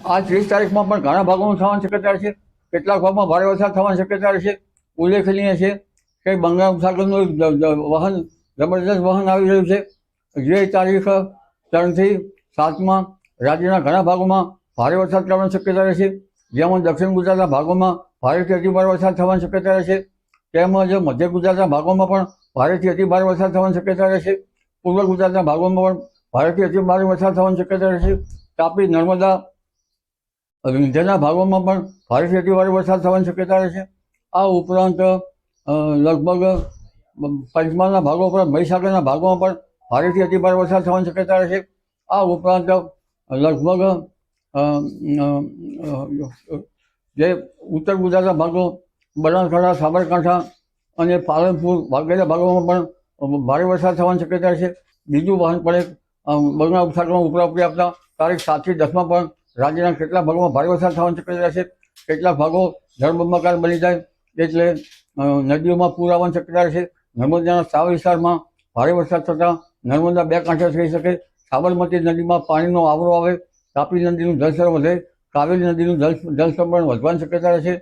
આ 30 તારીખમાં પણ ઘણા ભાગોમાં થવાની શક્યતા છે. કેટલાક ભાગમાં ભારે વરસાદ થવાની શક્યતા છે. ઉલ્લેખનીય છે કે બંગાળ ઉપસાગરનું વહન જબરદસ્ત વહન આવી રહ્યું છે. જે તારીખ 3 થી 7માં રાજ્યના ઘણા ભાગોમાં ભારે વરસાદ થવાની શક્યતા રહેશે. જેમાં દક્ષિણ ગુજરાતના ભાગોમાં ભારેથી અતિભારે વરસાદ થવાની શક્યતા રહેશે. તેમજ મધ્ય ગુજરાતના ભાગોમાં પણ ભારેથી અતિભારે વરસાદ થવાની શક્યતા રહેશે. પૂર્વ ગુજરાતના ભાગોમાં પણ ભારેથી અતિભારે વરસાદ થવાની શક્યતા રહેશે. તાપી, નર્મદા, વિંધ્યના ભાગોમાં પણ ભારેથી અતિભારે વરસાદ થવાની શક્યતા રહેશે. આ ઉપરાંત લગભગ પંચમહાલના ભાગો પર મહીસાગરના ભાગોમાં પણ ભારેથી અતિભારે વરસાદ થવાની શક્યતા રહેશે. આ ઉપરાંત લગભગ જે ઉત્તર ગુજરાતના ભાગો બનાસકાંઠા, સાબરકાંઠા અને પાલનપુર વગેરે ભાગોમાં પણ ભારે વરસાદ થવાની શક્યતા છે. બીજું વાહન પડે બંગાળ ઉપસાગરમાં ઉપરા આપતા તારીખ 7 થી 10માં પણ રાજ્યના કેટલાક ભાગોમાં ભારે વરસાદ થવાની શક્યતા છે. કેટલાક ભાગો જળબંબાકાર બની જાય એટલે નદીઓમાં પૂર આવવાની શક્યતા છે. નર્મદાના સાવ વિસ્તારમાં ભારે વરસાદ થતાં નર્મદા બે કાંઠે થઈ શકે. સાબરમતી નદીમાં પાણીનો આવરો આવે, તાપી નદીનું જળસ્તર વધે, કાવેરી નદીનું જળસ્તર પણ વધવાની શક્યતા રહેશે.